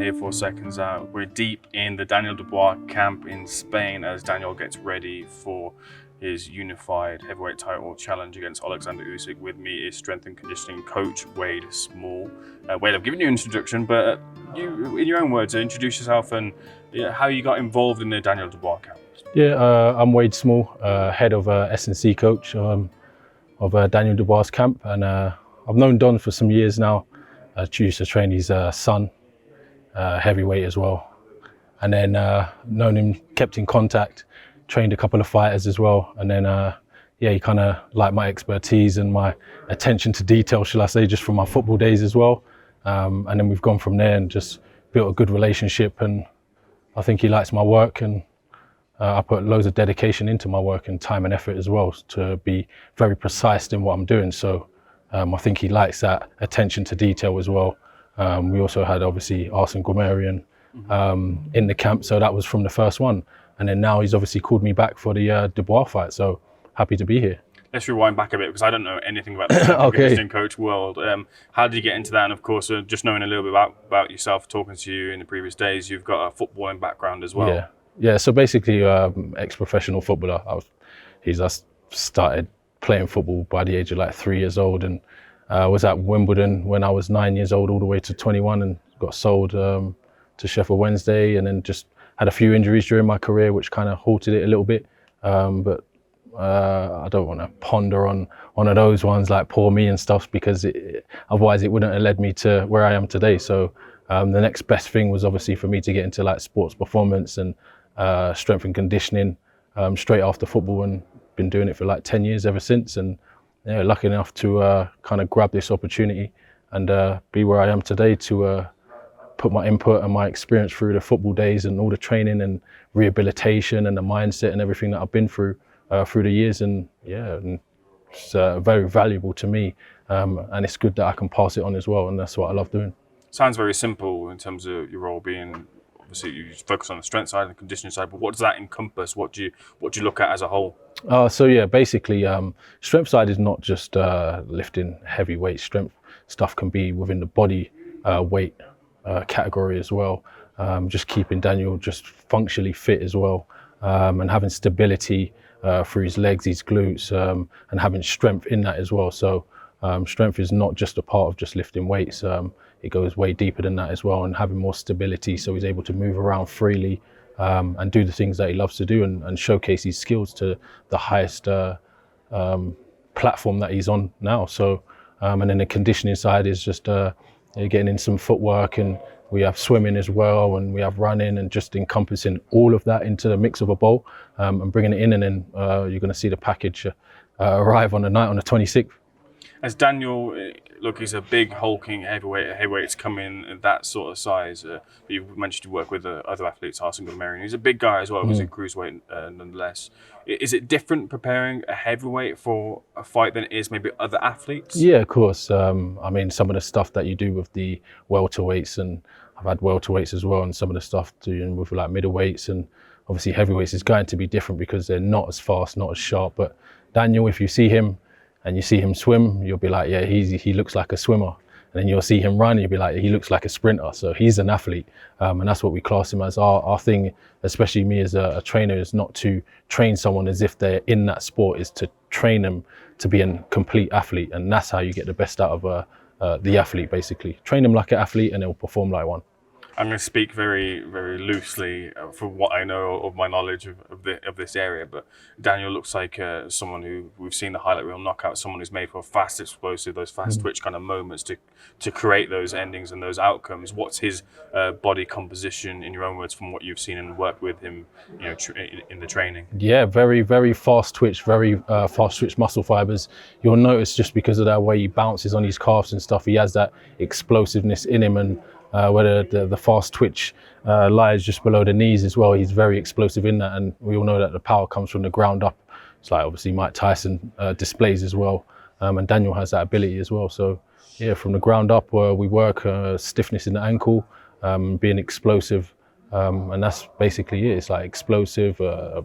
here for Seconds Out. We're deep in the Daniel Dubois camp in Spain as Daniel gets ready for his unified heavyweight title challenge against Oleksandr Usyk. With me is strength and conditioning coach Wade Small. Wade, I've given you an introduction, but you, in your own words, introduce yourself and how you got involved in the Daniel Dubois camp. Yeah, I'm Wade Small, head of S&C coach of Daniel Dubois camp, and I've known Don for some years now. I used to train his son, heavyweight as well, and then known him, kept in contact, trained a couple of fighters as well, and then yeah, he kind of liked my expertise and my attention to detail, shall I say, just from my football days as well, and then we've gone from there and just built a good relationship, and I think he likes my work, and I put loads of dedication into my work and time and effort as well to be very precise in what I'm doing. So I think he likes that attention to detail as well. We also had obviously Arsene Guimaraen in the camp, so that was from the first one. And then now he's obviously called me back for the Dubois fight, so happy to be here. Let's rewind back a bit because I don't know anything about the conditioning coach world. How did you get into that? And of course, just knowing a little bit about yourself, talking to you in the previous days, you've got a footballing background as well. Yeah. So basically, ex-professional footballer. I started playing football by the age of like 3 years old, and was at Wimbledon when I was 9 years old, all the way to 21, and got sold to Sheffield Wednesday, and then just had a few injuries during my career, which kind of halted it a little bit. But I don't want to ponder on one of those ones like poor me and stuff, because otherwise it wouldn't have led me to where I am today. So the next best thing was obviously for me to get into like sports performance and strength and conditioning straight after football, and been doing it for like 10 years ever since. And yeah, lucky enough to kind of grab this opportunity and be where I am today to put my input and my experience through the football days and all the training and rehabilitation and the mindset and everything that I've been through the years. And yeah, and it's very valuable to me, and it's good that I can pass it on as well, and that's what I love doing. Sounds very simple in terms of your role being, obviously you focus on the strength side and the conditioning side, but what does that encompass? What do you look at as a whole? So yeah, basically strength side is not just lifting heavy weight. Strength stuff can be within the body weight category as well, just keeping Daniel just functionally fit as well, and having stability through his legs, his glutes, and having strength in that as well. So strength is not just a part of just lifting weights. It goes way deeper than that as well, and having more stability so he's able to move around freely and do the things that he loves to do, and showcase his skills to the highest platform that he's on now. So and then the conditioning side is just getting in some footwork, and we have swimming as well, and we have running, and just encompassing all of that into the mix of a bowl and bringing it in, and then you're going to see the package arrive on the night on the 26th. As Daniel, look, he's a big hulking heavyweight. Heavyweights come in that sort of size. You mentioned you work with other athletes, Arsene Guimaraen. He's a big guy as well. He's a cruiserweight nonetheless. Is it different preparing a heavyweight for a fight than it is maybe other athletes? Yeah, of course. I mean, some of the stuff that you do with the welterweights, and I've had welterweights as well, and some of the stuff doing with like middleweights and obviously heavyweights is going to be different because they're not as fast, not as sharp. But Daniel, if you see him and you see him swim, you'll be like, yeah, he looks like a swimmer. And then you'll see him run, you'll be like, he looks like a sprinter. So he's an athlete, and that's what we class him as. Our thing, especially me as a trainer, is not to train someone as if they're in that sport, is to train them to be a complete athlete. And that's how you get the best out of the athlete, basically. Train them like an athlete and they'll perform like one. I'm going to speak very, very loosely from what I know of my knowledge of this area, but Daniel looks like someone who we've seen the highlight reel knockout, someone who's made for fast explosive, those fast twitch kind of moments to create those endings and those outcomes. What's his body composition, in your own words, from what you've seen and worked with him, in the training? Yeah, very, very fast twitch, very fast twitch muscle fibers. You'll notice just because of that way he bounces on his calves and stuff, he has that explosiveness in him, and where the fast twitch lies just below the knees as well. He's very explosive in that, and we all know that the power comes from the ground up. It's like obviously Mike Tyson displays as well, and Daniel has that ability as well. So yeah, from the ground up we work stiffness in the ankle, being explosive, and that's basically it. It's like explosive,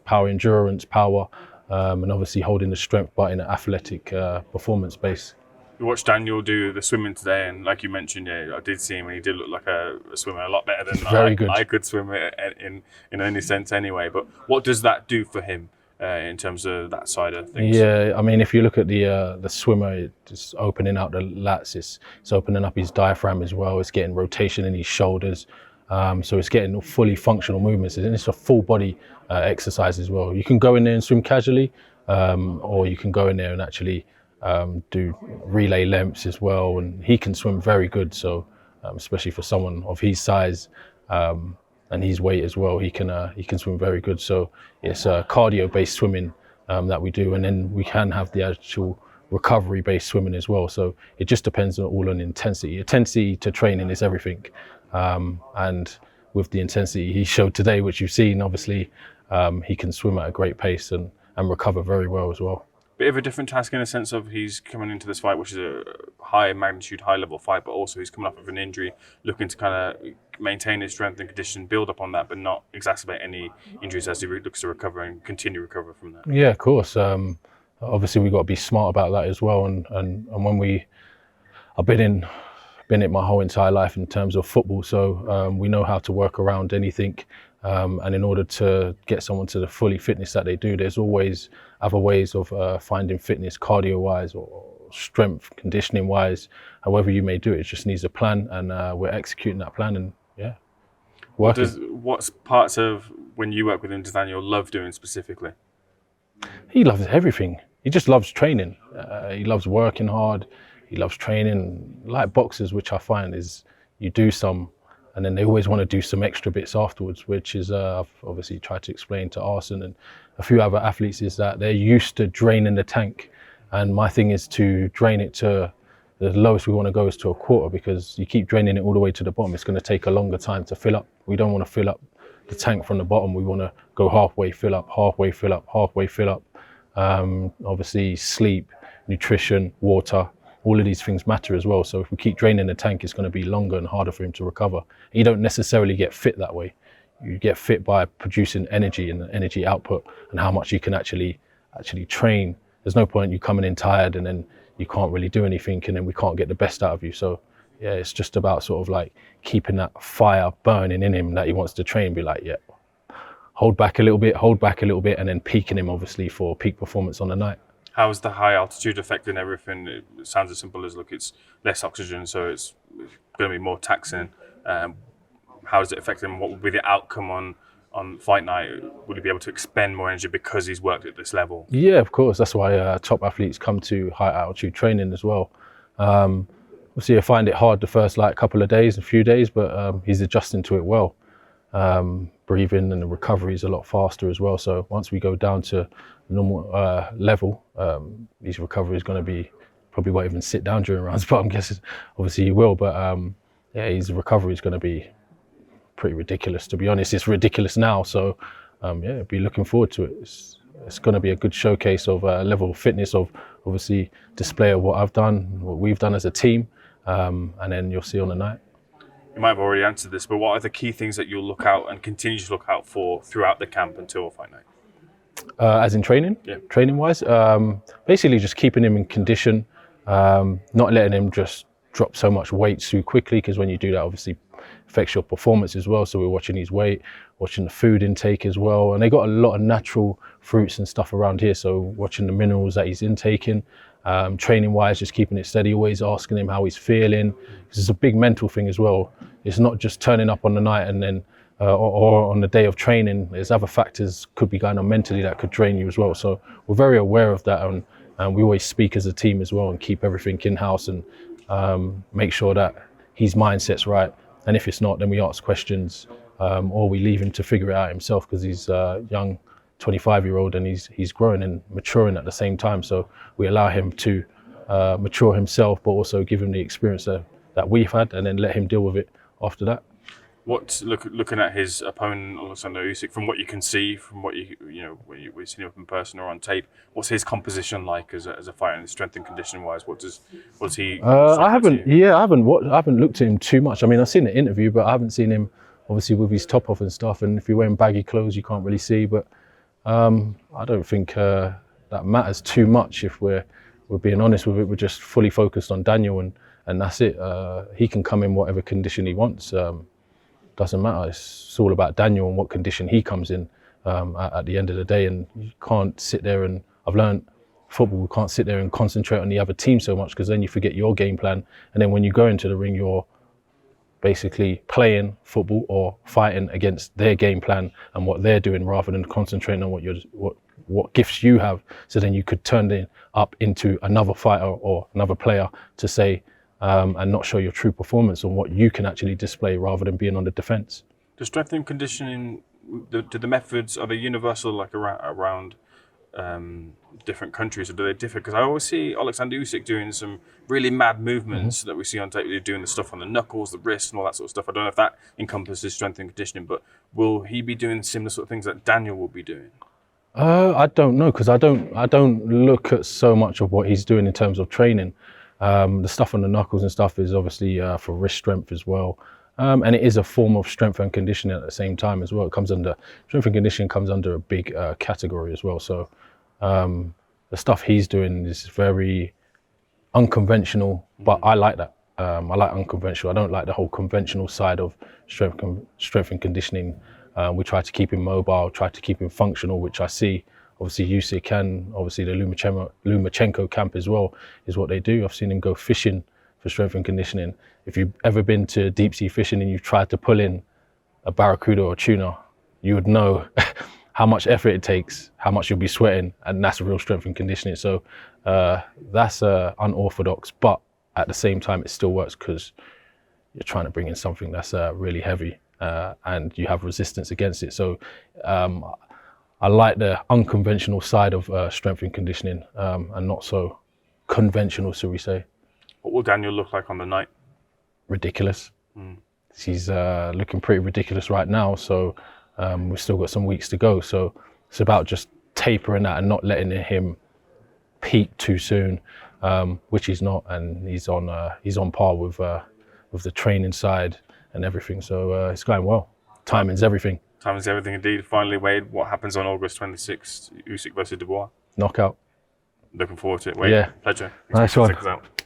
power, endurance, power, and obviously holding the strength but in an athletic performance base. We watched Daniel do the swimming today, and like you mentioned, yeah, I did see him, and he did look like a swimmer, a lot better than Very good. I could swim in any sense anyway. But what does that do for him in terms of that side of things? Yeah, I mean, if you look at the swimmer, it's opening out the lats, it's opening up his diaphragm as well. It's getting rotation in his shoulders, so it's getting fully functional movements, and it's a full body exercise as well. You can go in there and swim casually, or you can go in there and actually do relay lengths as well, and he can swim very good. So especially for someone of his size and his weight as well, he can swim very good. So it's cardio based swimming that we do, and then we can have the actual recovery based swimming as well. So it just depends all on intensity. Intensity to training is everything, and with the intensity he showed today, which you've seen, obviously he can swim at a great pace and recover very well as well. Bit of a different task in a sense of he's coming into this fight, which is a high magnitude, high level fight, but also he's coming up with an injury, looking to kind of maintain his strength and condition, build up on that, but not exacerbate any injuries as he looks to recover and continue recover from that. Yeah, of course. Obviously, we've got to be smart about that as well. And when I've been it my whole entire life in terms of football, so we know how to work around anything. And in order to get someone to the fully fitness that they do, there's always other ways of finding fitness, cardio-wise or strength, conditioning-wise. However you may do it, it just needs a plan, and we're executing that plan. And yeah, working. What's parts of when you work with him does Daniel love doing specifically? He loves everything. He just loves training. He loves working hard. He loves training. Like boxers, which I find is you do some, and then they always want to do some extra bits afterwards, which is I've obviously tried to explain to Arsene and a few other athletes, is that they're used to draining the tank, and my thing is to drain it to the lowest we want to go is to a quarter, because you keep draining it all the way to the bottom, it's going to take a longer time to fill up. We don't want to fill up the tank from the bottom. We want to go halfway, fill up, halfway, fill up, halfway, fill up. Obviously sleep, nutrition, water, all of these things matter as well. So if we keep draining the tank, it's going to be longer and harder for him to recover. You don't necessarily get fit that way. You get fit by producing energy and energy output, and how much you can actually train. There's no point you coming in tired and then you can't really do anything, and then we can't get the best out of you. So yeah, it's just about sort of like keeping that fire burning in him that he wants to train. Be like, yeah, hold back a little bit, and then peaking him obviously for peak performance on the night. How's the high altitude affecting everything? It sounds as simple as, look, it's less oxygen, so it's going to be more taxing. How is it affecting him? What would be the outcome on fight night? Would he be able to expend more energy because he's worked at this level? Yeah, of course. That's why top athletes come to high altitude training as well. Obviously, I find it hard the first couple of days, a few days, but he's adjusting to it well. Breathing and the recovery is a lot faster as well. So once we go down to normal level, his recovery is going to be, probably won't even sit down during rounds, but I'm guessing obviously he will. But yeah, his recovery is going to be pretty ridiculous, to be honest. It's ridiculous now. So yeah, be looking forward to it. It's going to be a good showcase of level of fitness, of obviously display of what I've done, what we've done as a team, and then you'll see on the night. You might have already answered this, but what are the key things that you'll look out and continue to look out for throughout the camp until fight night? As in training? Yeah. Training-wise? Basically just keeping him in condition, not letting him just drop so much weight too quickly, because when you do that, obviously affects your performance as well. So we're watching his weight, watching the food intake as well. And they got a lot of natural fruits and stuff around here. So watching the minerals that he's intaking. Training-wise, just keeping it steady, always asking him how he's feeling. It's a big mental thing as well. It's not just turning up on the night and then, or on the day of training. There's other factors could be going on mentally that could drain you as well. So we're very aware of that, and we always speak as a team as well and keep everything in-house and make sure that his mindset's right. And if it's not, then we ask questions, or we leave him to figure it out himself, because he's young. 25-year-old, and he's growing and maturing at the same time. So we allow him to mature himself, but also give him the experience that we've had, and then let him deal with it after that. Looking at his opponent, Oleksandr Usyk, from what you can see, from what we've seen him in person or on tape, what's his composition like as a fighter, and strength and condition wise? What does he? I haven't looked at him too much. I mean, I've seen the interview, but I haven't seen him obviously with his top off and stuff. And if you're wearing baggy clothes, you can't really see. But I don't think that matters too much if we're we're being honest with it. We're just fully focused on Daniel, and that's it. He can come in whatever condition he wants. Doesn't matter. It's all about Daniel and what condition he comes in at the end of the day. And you can't sit there and I've learned football. You can't sit there and concentrate on the other team so much because then you forget your game plan. And then when you go into the ring, you're basically playing football or fighting against their game plan and what they're doing rather than concentrating on what gifts you have. So then you could turn it up into another fighter or another player to say, and not show your true performance on what you can actually display rather than being on the defence. The strength and conditioning, do the methods, are they universal like around different countries, or do they differ? Because I always see Oleksandr Usyk doing some really mad movements that we see on tape, doing the stuff on the knuckles, the wrists and all that sort of stuff. I don't know if that encompasses strength and conditioning, but will he be doing similar sort of things that Daniel will be doing? I don't know, because I don't look at so much of what he's doing in terms of training. The stuff on the knuckles and stuff is obviously for wrist strength as well. And it is a form of strength and conditioning at the same time as well. It comes under, strength and conditioning comes under a big category as well. So the stuff he's doing is very unconventional, but I like that. I like unconventional. I don't like the whole conventional side of strength and conditioning. We try to keep him mobile, try to keep him functional, which I see. Obviously Usyk and obviously the Lomachenko camp as well is what they do. I've seen him go fishing for strength and conditioning. If you've ever been to deep sea fishing and you've tried to pull in a barracuda or tuna, you would know how much effort it takes, how much you'll be sweating, and that's real strength and conditioning. So that's unorthodox, but at the same time it still works because you're trying to bring in something that's really heavy and you have resistance against it. So I like the unconventional side of strength and conditioning and not so conventional, shall we say. What will Daniel look like on the night? Ridiculous. He's looking pretty ridiculous right now, so we've still got some weeks to go. So it's about just tapering that and not letting him peak too soon, which he's not, and he's on par with the training side and everything. So it's going well. Timing's everything. Time is everything indeed. Finally, Wade, what happens on August 26th? Usyk versus Dubois. Knockout. Looking forward to it, Wade. Yeah. Pleasure. Nice one. Check us out.